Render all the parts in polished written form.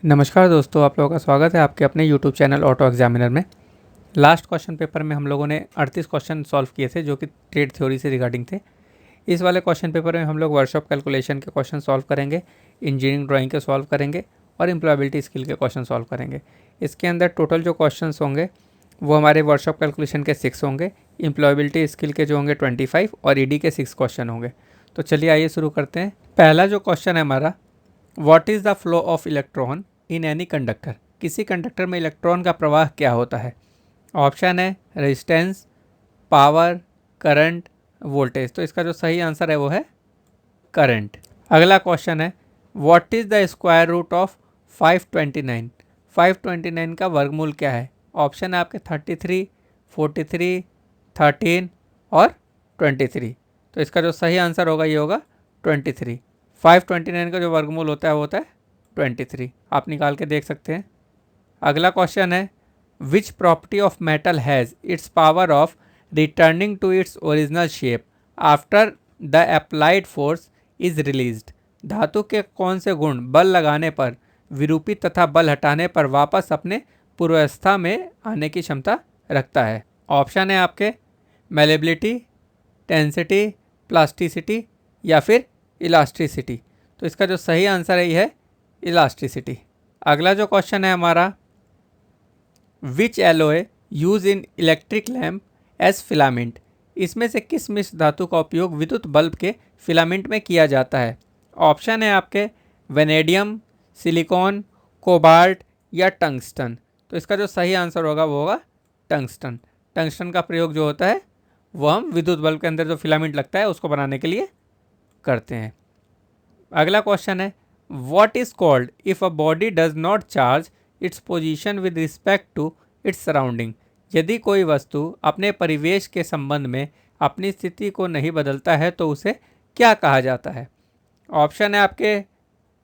नमस्कार दोस्तों, आप लोगों का स्वागत है आपके अपने YouTube चैनल ऑटो एग्जामिनर में। लास्ट क्वेश्चन पेपर में हम लोगों ने 38 क्वेश्चन सॉल्व किए थे जो कि ट्रेड थ्योरी से रिगार्डिंग थे। इस वाले क्वेश्चन पेपर में हम लोग वर्कशॉप कैलकुलेशन के क्वेश्चन सॉल्व करेंगे, इंजीनियरिंग ड्राइंग के सॉल्व करेंगे और एम्प्लॉयबिलिटी स्किल के क्वेश्चन सॉल्व करेंगे। इसके अंदर टोटल जो क्वेश्चन होंगे वो हमारे वर्कशॉप कैलकुलेशन के 6 होंगे, एम्प्लॉयबिलिटी स्किल के जो होंगे 25 और ईडी के 6 क्वेश्चन होंगे। तो चलिए आइए शुरू करते हैं। पहला जो क्वेश्चन है हमारा, what is the flow of electron in any conductor. किसी कंडक्टर में इलेक्ट्रॉन का प्रवाह क्या होता है। ऑप्शन है रेजिस्टेंस, पावर, करंट, वोल्टेज। तो इसका जो सही आंसर है वो है करंट। अगला क्वेश्चन है, what is the square root of 529। 529 का वर्गमूल क्या है। ऑप्शन है आपके 33, 43, 13 और 23। तो इसका जो सही आंसर होगा ये होगा 23। 529 का जो वर्गमूल होता है वो होता है 23। आप निकाल के देख सकते हैं। अगला क्वेश्चन है, which property of metal has its power of returning to its original shape after the applied force is released. धातु के कौन से गुण बल लगाने पर विरूपित तथा बल हटाने पर वापस अपने पूर्वावस्था में आने की क्षमता रखता है। ऑप्शन है आपके मेलेबिलिटी, टेंसिटी, प्लास्टिसिटी या फिर इलास्टिसिटी। तो इसका जो सही आंसर है ये है इलास्टिसिटी। अगला जो क्वेश्चन है हमारा, which alloy use in electric lamp as filament. इसमें से किस मिश्र धातु का उपयोग विद्युत बल्ब के फिलामेंट में किया जाता है। ऑप्शन है आपके वेनेडियम, सिलिकॉन, कोबाल्ट या टंगस्टन। तो इसका जो सही आंसर होगा वो होगा टंगस्टन। टंगस्टन का प्रयोग जो होता है वो हम विद्युत बल्ब के अंदर जो फिलामेंट लगता है उसको बनाने के लिए करते हैं। अगला क्वेश्चन है, what is called if a body does not charge its position with respect to its surrounding। यदि कोई वस्तु अपने परिवेश के संबंध में अपनी स्थिति को नहीं बदलता है तो उसे क्या कहा जाता है। ऑप्शन है आपके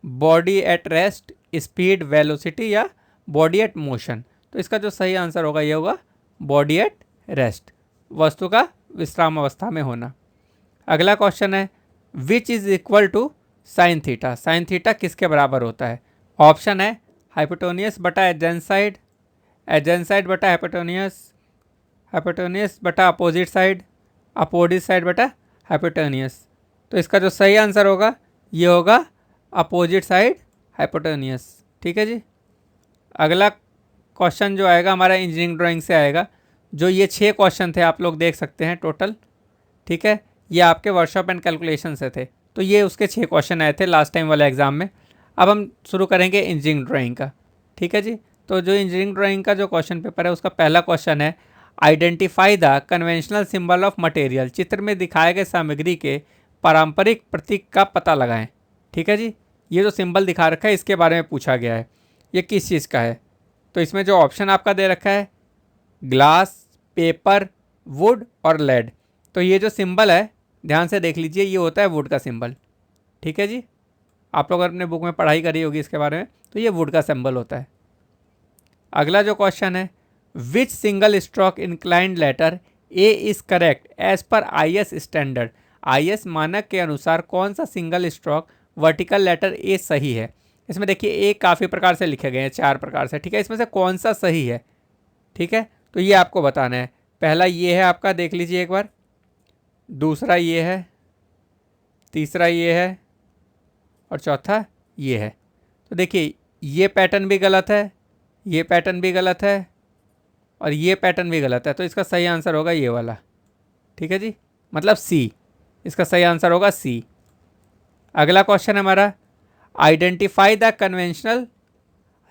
body at rest, speed, velocity या बॉडी एट मोशन। तो इसका जो सही आंसर होगा ये होगा बॉडी एट रेस्ट, वस्तु का विश्राम अवस्था में होना। अगला क्वेश्चन है, which is equal to sine theta. Sine theta किसके बराबर होता है। ऑप्शन है हाइपोटेन्यूस बटा एजेंसाइड, एजेंसाइड बटा हाइपोटेन्यूस, हाइपोटेन्यूस बटा अपोजिट साइड, अपोजिट साइड बटा हाइपोटेन्यूस। तो इसका जो सही आंसर होगा ये होगा अपोजिट साइड हाइपोटेन्यूस। ठीक है जी। अगला क्वेश्चन जो आएगा हमारा इंजीनियरिंग ड्राइंग से आएगा। जो ये 6 क्वेश्चन थे आप लोग देख सकते हैं टोटल। ठीक है, ये आपके वर्कशॉप एंड कैलकुलेशन से थे। तो ये उसके 6 क्वेश्चन आए थे लास्ट टाइम वाले एग्जाम में। अब हम शुरू करेंगे इंजीनियरिंग ड्राइंग का। ठीक है जी। तो जो इंजीनियरिंग ड्राइंग का जो क्वेश्चन पेपर है उसका पहला क्वेश्चन है, identify the conventional symbol of material. चित्र में दिखाए गए सामग्री के पारंपरिक प्रतीक का पता लगाएं। ठीक है जी। ये जो सिंबल दिखा रखा है इसके बारे में पूछा गया है, ये किस चीज़ का है। तो इसमें जो ऑप्शन आपका दे रखा है ग्लास, पेपर, वुड और लेड। तो ये जो सिंबल है ध्यान से देख लीजिए, ये होता है वुड का सिंबल। ठीक है जी। आप लोग अपने बुक में पढ़ाई करी होगी इसके बारे में, तो ये वुड का सिंबल होता है। अगला जो क्वेश्चन है, which single stroke inclined letter A is correct as per IS standard. IS मानक के अनुसार कौन सा single stroke vertical letter A सही है। इसमें देखिए ए काफ़ी प्रकार से लिखे गए हैं, 4 प्रकार से। ठीक है, इसमें से कौन सा सही है। ठीक है, तो ये आपको बताना है। पहला ये है आपका, देख लीजिए एक बार। दूसरा ये है, तीसरा ये है और चौथा ये है। तो देखिए ये पैटर्न भी गलत है, ये पैटर्न भी गलत है और ये पैटर्न भी गलत है। तो इसका सही आंसर होगा ये वाला। ठीक है जी, मतलब सी। इसका सही आंसर होगा सी। अगला क्वेश्चन है हमारा, identify the conventional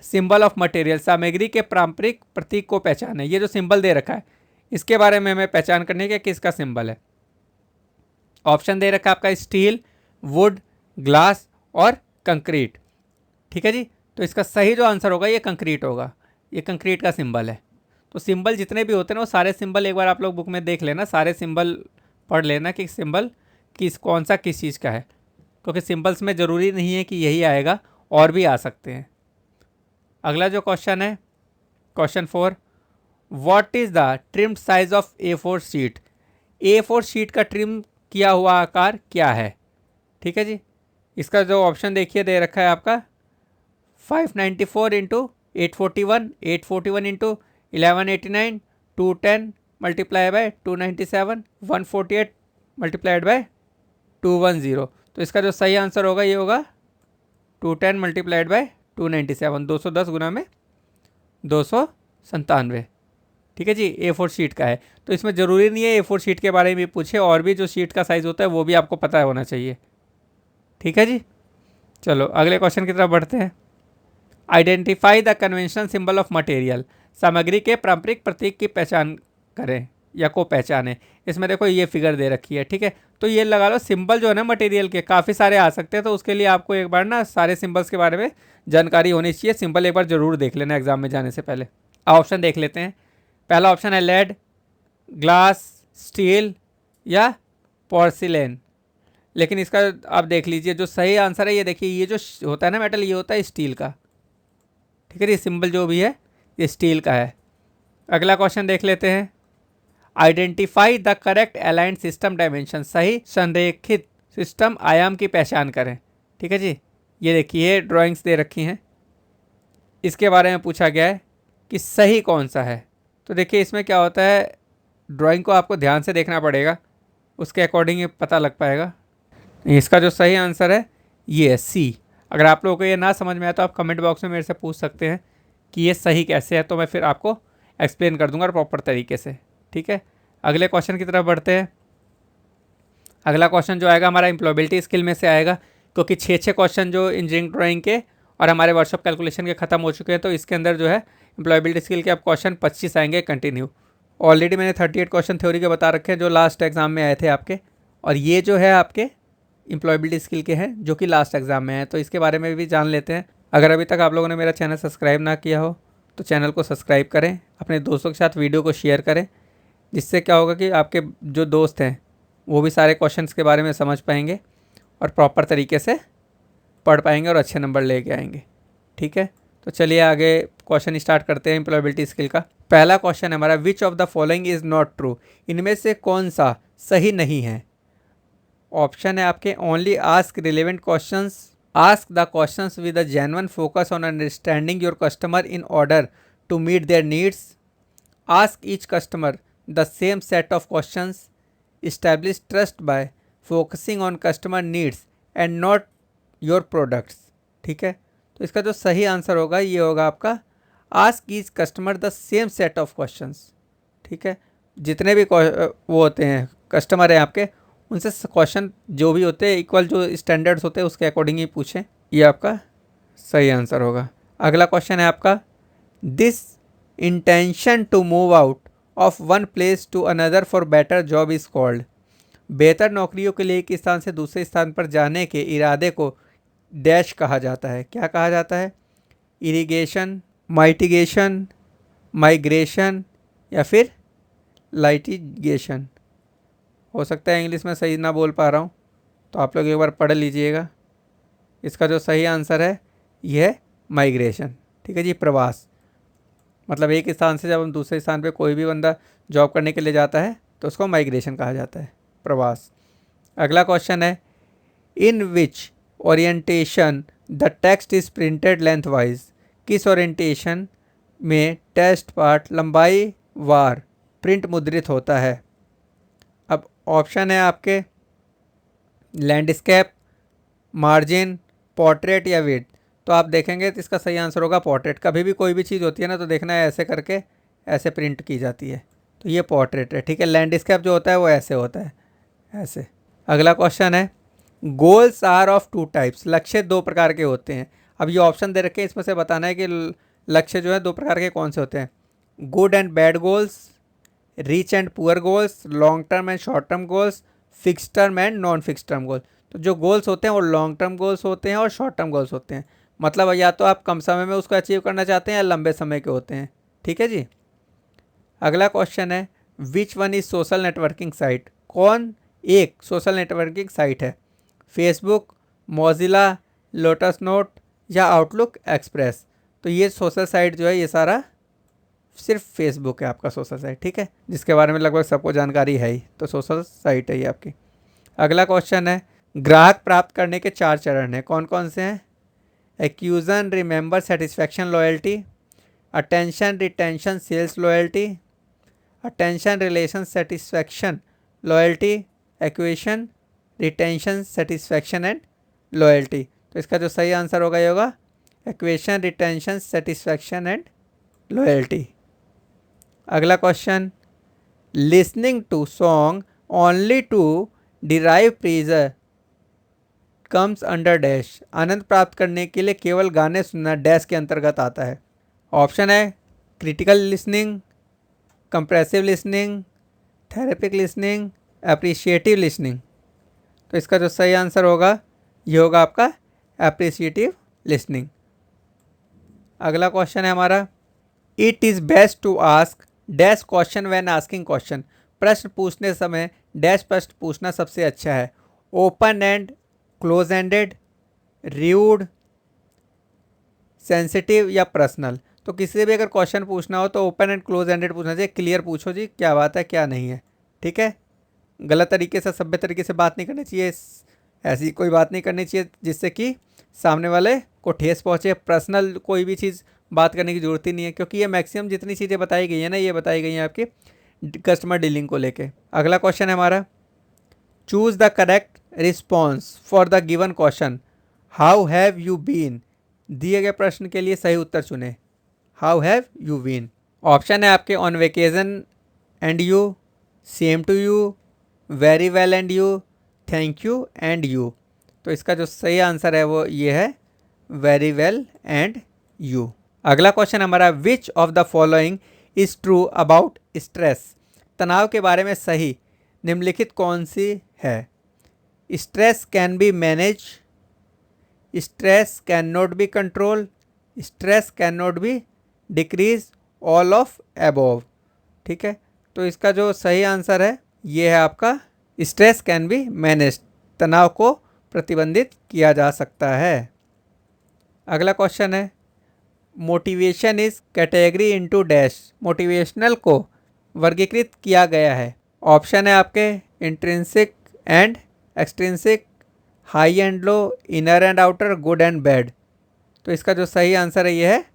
symbol of material. सामग्री के पारंपरिक प्रतीक को पहचाने। ये जो सिंबल दे रखा है इसके बारे में हमें पहचान करनी है कि किसका सिंबल है। ऑप्शन दे रखा है आपका स्टील, वुड, ग्लास और कंक्रीट। ठीक है जी। तो इसका सही जो आंसर होगा ये कंक्रीट होगा, ये कंक्रीट का सिंबल है। तो सिंबल जितने भी होते हैं ना वो सारे सिंबल एक बार आप लोग बुक में देख लेना, सारे सिंबल पढ़ लेना कि सिंबल कौन सा किस चीज़ का है, क्योंकि सिंबल्स में ज़रूरी नहीं है कि यही आएगा, और भी आ सकते हैं। अगला जो क्वेश्चन है, question 4, what is the trimmed size of A4 sheet. A4 sheet का ट्रिम किया हुआ आकार क्या है। ठीक है जी। इसका जो ऑप्शन देखिए दे रखा है आपका 594 into 841, 841 into 1189, 210 multiply by 297, 148 multiplied by 210। तो इसका जो सही आंसर होगा ये होगा 210 मल्टीप्लाइड बाय 297, 210 गुना में 297। ठीक है जी, A4 शीट का है। तो इसमें ज़रूरी नहीं है A4 शीट के बारे में पूछे, और भी जो शीट का साइज़ होता है वो भी आपको पता होना चाहिए। ठीक है जी, चलो अगले क्वेश्चन की तरफ बढ़ते हैं। Identify the conventional symbol of material. सामग्री के पारंपरिक प्रतीक की पहचान करें या को पहचाने। इसमें देखो ये फिगर दे रखी है, ठीक है। तो ये लगा लो सिंबल जो है ना मटेरियल के काफ़ी सारे आ सकते हैं, तो उसके लिए आपको एक बार ना सारे सिंबल्स के बारे में जानकारी होनी चाहिए। सिंबल एक बार जरूर देख लेना एग्जाम में जाने से पहले। ऑप्शन देख लेते हैं। पहला ऑप्शन है लेड, ग्लास, स्टील या पोर्सिलेन। लेकिन इसका आप देख लीजिए जो सही आंसर है, ये देखिए ये जो होता है ना मेटल, ये होता है स्टील का। ठीक है, ये सिंबल जो भी है ये स्टील का है। अगला क्वेश्चन देख लेते हैं। Identify the correct aligned system dimension. सही संरेखित सिस्टम आयाम की पहचान करें। ठीक है जी, ये देखिए ड्राइंग्स दे रखी हैं, इसके बारे में पूछा गया है कि सही कौन सा है। तो देखिए इसमें क्या होता है, ड्राइंग को आपको ध्यान से देखना पड़ेगा, उसके अकॉर्डिंग ये पता लग पाएगा। इसका जो सही आंसर है ये है सी। अगर आप लोगों को ये ना समझ में आया तो आप कमेंट बॉक्स में मेरे से पूछ सकते हैं कि ये सही कैसे है, तो मैं फिर आपको एक्सप्लेन कर दूंगा प्रॉपर तरीके से। ठीक है, अगले क्वेश्चन की तरफ बढ़ते हैं। अगला क्वेश्चन जो आएगा हमारा एम्प्लॉयबिलिटी स्किल में से आएगा, क्योंकि 6 क्वेश्चन जो इंजीनियरिंग ड्राइंग के और हमारे वर्कशॉप कैलकुलेशन के खत्म हो चुके हैं, तो इसके अंदर जो है एम्प्लॉयबिलिटी स्किल के अब क्वेश्चन 25 आएंगे कंटिन्यू। ऑलरेडी मैंने 38 क्वेश्चन थ्योरी के बता रखे हैं जो लास्ट एग्जाम में आए थे आपके, और ये जो है आपके एम्प्लॉयबिलिटी स्किल के हैं जो कि लास्ट एग्जाम में है, तो इसके बारे में भी जान लेते हैं। अगर अभी तक आप लोगों ने मेरा चैनल सब्सक्राइब ना किया हो तो चैनल को सब्सक्राइब करें, अपने दोस्तों के साथ वीडियो को शेयर करें, जिससे क्या होगा कि आपके जो दोस्त हैं वो भी सारे क्वेश्चंस के बारे में समझ पाएंगे और प्रॉपर तरीके से पढ़ पाएंगे और अच्छे नंबर लेके आएंगे। ठीक है, तो चलिए आगे क्वेश्चन स्टार्ट करते हैं एम्प्लॉयबिलिटी स्किल का। पहला क्वेश्चन है हमारा, which of the following is not true. इनमें से कौन सा सही नहीं है। ऑप्शन है आपके only ask relevant questions, ask the questions with a genuine focus on understanding your customer in order to meet their needs, ask each customer the same set of questions, establish trust by focusing on customer needs and not your products। ठीक है, तो इसका जो सही answer होगा ये होगा आपका ask each customer the same set of questions. ठीक है, जितने भी वो होते हैं कस्टमर हैं आपके, उनसे क्वेश्चन जो भी होते हैं इक्वल जो स्टैंडर्ड्स होते हैं उसके अकॉर्डिंग ही पूछें, ये आपका सही आंसर होगा। अगला क्वेश्चन है आपका, this intention to move out of one place to another for better job is called. बेहतर नौकरियों के लिए एक स्थान से दूसरे स्थान पर जाने के इरादे को डैश कहा जाता है। क्या कहा जाता है, इरिगेशन, माइटिगेशन, माइग्रेशन या फिर लाइटिगेशन। हो सकता है इंग्लिश में सही ना बोल पा रहा हूँ, तो आप लोग एक बार पढ़ लीजिएगा। इसका जो सही आंसर है यह है माइग्रेशन। ठीक है जी, प्रवास, मतलब एक स्थान से जब हम दूसरे स्थान पे कोई भी बंदा जॉब करने के लिए जाता है तो उसको माइग्रेशन कहा जाता है, प्रवास। अगला क्वेश्चन है, in which orientation the text is printed length wise. किस ओरिएंटेशन में टेक्स्ट पार्ट लंबाई वार प्रिंट मुद्रित होता है। अब ऑप्शन है आपके लैंडस्केप, मार्जिन, पोर्ट्रेट या विड। तो आप देखेंगे तो इसका सही आंसर होगा पोर्ट्रेट। कभी भी कोई भी चीज़ होती है ना तो देखना है ऐसे करके ऐसे प्रिंट की जाती है, तो ये पोर्ट्रेट है। ठीक है, लैंडस्केप जो होता है वो ऐसे होता है, ऐसे। अगला क्वेश्चन है, goals are of two types. लक्ष्य 2 प्रकार के होते हैं। अब ये ऑप्शन दे रखे हैं, इसमें से बताना है कि लक्ष्य जो है 2 प्रकार के कौन से होते हैं। Good and bad goals, rich and poor goals, long term and short term goals, fix term and non fix term goals. तो जो गोल्स होते हैं वो लॉन्ग टर्म गोल्स होते हैं और शॉर्ट टर्म गोल्स होते हैं। मतलब या तो आप कम समय में उसको अचीव करना चाहते हैं या लंबे समय के होते हैं। ठीक है जी। अगला क्वेश्चन है, which one is social networking site. कौन एक सोशल नेटवर्किंग साइट है। फेसबुक, मोजिला, लोटस नोट या आउटलुक एक्सप्रेस। तो ये सोशल साइट जो है ये सारा सिर्फ फेसबुक है आपका सोशल साइट। ठीक है, जिसके बारे में लगभग सबको जानकारी है ही, तो सोशल साइट है ये आपकी। अगला क्वेश्चन है, ग्राहक प्राप्त करने के 4 चरण हैं, कौन कौन से हैं। Acquisition, remember, satisfaction, loyalty, attention, retention, sales, loyalty, attention, relation, satisfaction, loyalty, acquisition, retention, satisfaction and loyalty. तो इसका जो सही आंसर होगा ये होगा acquisition, retention, satisfaction and loyalty. अगला question, listening to song only to derive pleasure comes under dash. आनंद प्राप्त करने के लिए केवल गाने सुनना डैश के अंतर्गत आता है। ऑप्शन है critical listening, comprehensive listening, therapeutic listening, appreciative listening. तो इसका जो सही आंसर होगा ये होगा आपका एप्रिशिएटिव लिसनिंग। अगला क्वेश्चन है हमारा, it is best to ask dash question when asking question. प्रश्न पूछने समय डैश प्रश्न पूछना सबसे अच्छा है। Open end, close ended, rude, sensitive या पर्सनल। तो किसी से भी अगर क्वेश्चन पूछना हो तो ओपन एंड क्लोज एंडेड पूछना चाहिए। क्लियर पूछो जी, क्या बात है क्या नहीं है, ठीक है। गलत तरीके से, सभ्य तरीके से बात नहीं करनी चाहिए। ऐसी कोई बात नहीं करनी चाहिए जिससे कि सामने वाले को ठेस पहुंचे। पर्सनल कोई भी चीज़ बात करने की ज़रूरत ही नहीं है, क्योंकि ये मैक्सिमम जितनी चीज़ें बताई गई है ना, ये बताई गई हैं आपकी कस्टमर डीलिंग को लेके। अगला क्वेश्चन है हमारा, choose the correct response for the given question. How have you been. दिए गए प्रश्न के लिए सही उत्तर चुने। How have you been. Option है आपके on vacation and you, same to you, very well and you, thank you and you. तो इसका जो सही आंसर है वो ये है वेरी वेल एंड यू। अगला क्वेश्चन हमारा, which of the following is true about stress. तनाव के बारे में सही निम्नलिखित कौन सी है। Stress can be manage, stress can not be control, stress can not be decrease, all of above. ठीक है, तो इसका जो सही आंसर है ये है आपका स्ट्रेस कैन बी मैनेज। तनाव को प्रतिबंधित किया जा सकता है। अगला क्वेश्चन है, motivation is category into dash. Motivational को वर्गीकृत किया गया है। ऑप्शन है आपके intrinsic and extrinsic, high and low, inner and outer, good and bad. तो इसका जो सही आंसर है ये है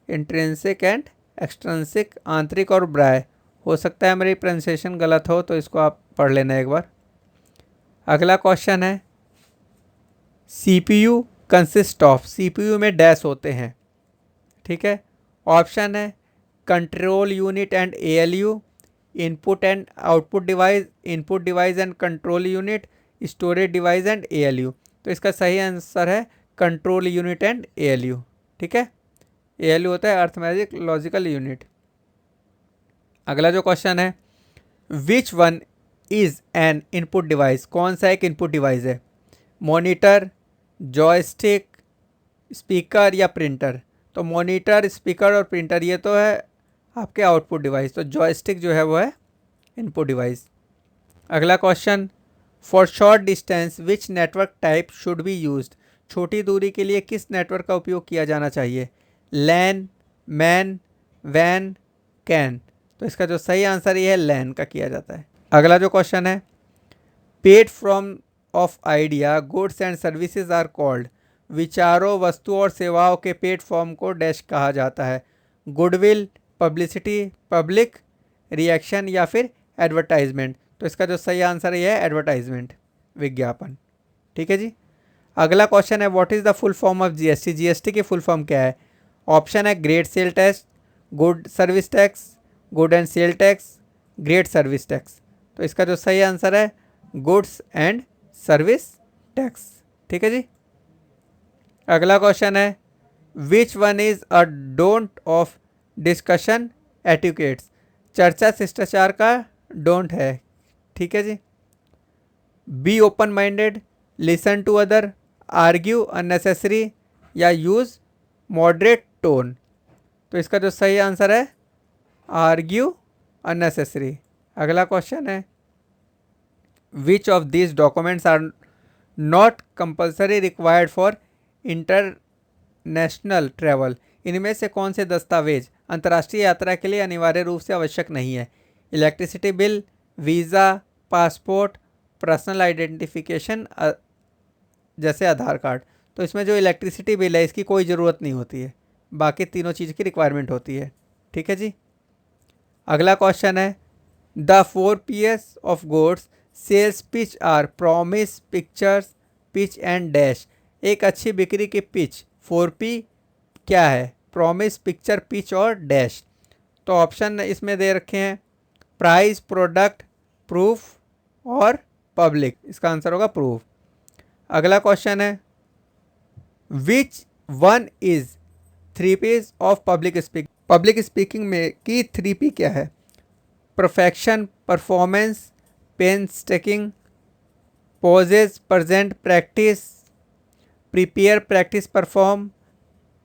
इंट्रिंसिक एंड एक्सट्रिंसिक, आंतरिक और बाह्य। हो सकता है मेरी प्रोनाउंसिएशन गलत हो तो इसको आप पढ़ लेना एक बार। अगला क्वेश्चन है, सीपीयू कंसिस्ट ऑफ। सीपीयू में डैश होते हैं, ठीक है। ऑप्शन है control unit and ALU, input and output device, input device and control unit, storage device and ALU. तो इसका सही आंसर है कंट्रोल यूनिट एंड एएलयू, ठीक है। एएलयू होता है अर्थमेटिक लॉजिकल यूनिट। अगला जो क्वेश्चन है, which one is an input device. कौन सा एक इनपुट डिवाइस है। मॉनिटर, जॉयस्टिक, स्पीकर या प्रिंटर। तो मॉनिटर, स्पीकर और प्रिंटर ये तो है आपके आउटपुट डिवाइस, तो जॉयस्टिक जो है वो है इनपुट डिवाइस। अगला question, for short distance which network type should be used. छोटी दूरी के लिए किस नेटवर्क का उपयोग किया जाना चाहिए। लैन, मैन, वैन, कैन। तो इसका जो सही आंसर ये है लैन का किया जाता है। अगला जो क्वेश्चन है, paid from of idea, goods and services are called. विचारों, वस्तुओं और सेवाओं के पेड फॉर्म को डैश कहा जाता है। गुडविल, पब्लिसिटी, पब्लिक रिएक्शन या फिर एडवर्टाइजमेंट। तो इसका जो सही आंसर है यह है एडवर्टाइजमेंट, विज्ञापन, ठीक है जी। अगला क्वेश्चन है, what is the full form of GST. GST की फुल फॉर्म क्या है। ऑप्शन है great sale tax, good service tax, good and sale tax, great service tax. तो इसका जो सही आंसर है गुड्स एंड सर्विस टैक्स, ठीक है जी। अगला क्वेश्चन है, which one is a don't of discussion etiquettes. चर्चा शिष्टाचार का डोंट है, ठीक है जी। Be open minded, listen to other, argue unnecessary या यूज मॉडरेट टोन। तो इसका जो सही आंसर है आर्ग्यू अननेसेसरी। अगला क्वेश्चन है, which of these documents are not compulsory required for international travel. इनमें से कौन से दस्तावेज अंतर्राष्ट्रीय यात्रा के लिए अनिवार्य रूप से आवश्यक नहीं है। Electricity bill, visa, passport, personal identification जैसे आधार कार्ड। तो इसमें जो इलेक्ट्रिसिटी बिल है इसकी कोई ज़रूरत नहीं होती है, बाकी तीनों चीज़ की रिक्वायरमेंट होती है। ठीक है जी। अगला क्वेश्चन है the 4 Ps of goods sales pitch are promise, pictures, pitch and dash. एक अच्छी बिक्री की पिच 4P क्या है? प्रॉमिस, पिक्चर, पिच और डैश। तो ऑप्शन इसमें दे रखे हैं प्राइस, प्रोडक्ट, प्रूफ और पब्लिक। इसका आंसर होगा प्रूफ। अगला क्वेश्चन है which one is 3Ps of public speaking. Public speaking में की 3P क्या है? Perfection, performance, painstaking, pauses, present, practice, prepare, practice, perform,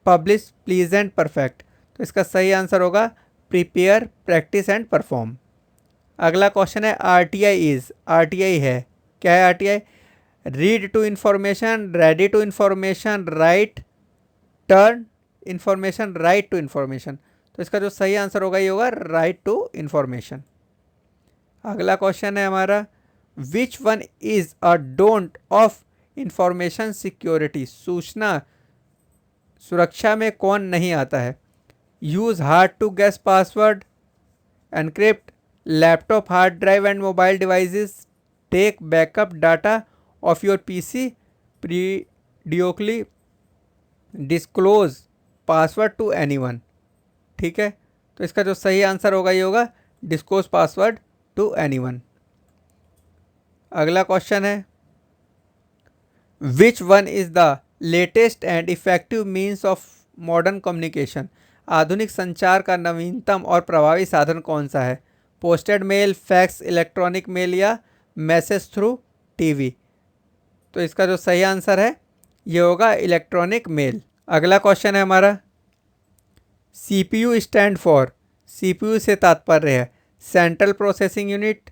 publish, pleasant, perfect. तो इसका सही आंसर होगा प्रिपेयर, प्रैक्टिस एंड परफॉर्म। अगला क्वेश्चन है RTI इज। RTI है क्या है? RTI read to information, ready to information, right, turn information, right to information. तो इसका जो सही आंसर होगा ये होगा राइट टू इंफॉर्मेशन। अगला क्वेश्चन है हमारा which one is a don't of information security. सूचना सुरक्षा में कौन नहीं आता है? Use hard to guess password, encrypt, laptop, hard drive and mobile devices, take backup data of your PC, periodically disclose password to anyone. ठीक है, तो इसका जो सही आंसर होगा ये होगा डिस्क्लोज पासवर्ड टू एनीवन। अगला क्वेश्चन है which one is the latest and effective means of modern communication. आधुनिक संचार का नवीनतम और प्रभावी साधन कौन सा है? Posted mail, fax, electronic mail या मैसेज थ्रू TV। तो इसका जो सही आंसर है ये होगा इलेक्ट्रॉनिक मेल। अगला क्वेश्चन है हमारा CPU स्टैंड फॉर। CPU से तात्पर्य है central processing unit,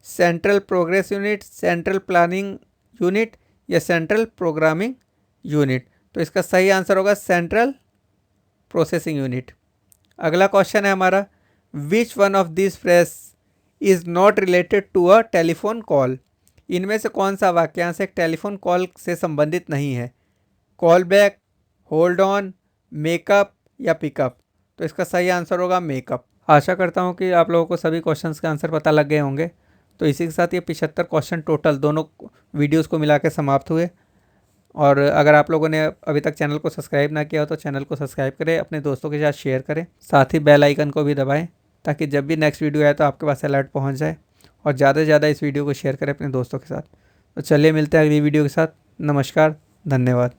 central progress unit, central planning unit या सेंट्रल प्रोग्रामिंग यूनिट। तो इसका सही आंसर होगा सेंट्रल प्रोसेसिंग यूनिट। अगला क्वेश्चन है हमारा which one of this phrase is not related to a telephone call. इनमें से कौन सा वाक्यांश एक टेलीफोन कॉल से संबंधित नहीं है? Call back, hold on, makeup या पिकअप। तो इसका सही आंसर होगा मेकअप। आशा करता हूँ कि आप लोगों को सभी क्वेश्चंस के आंसर पता लग गए होंगे। तो इसी के साथ ये 75 क्वेश्चन टोटल दोनों वीडियोस को मिला के समाप्त हुए। और अगर आप लोगों ने अभी तक चैनल को सब्सक्राइब ना किया हो तो चैनल को सब्सक्राइब करें, अपने दोस्तों के साथ शेयर करें, साथ ही बेल आइकन को भी दबाएं ताकि जब भी नेक्स्ट वीडियो आए तो आपके पास अलर्ट पहुंच जाए। और ज़्यादा से ज़्यादा इस वीडियो को शेयर करें अपने दोस्तों के साथ। तो चलिए मिलते हैं अगली वीडियो के साथ। नमस्कार, धन्यवाद।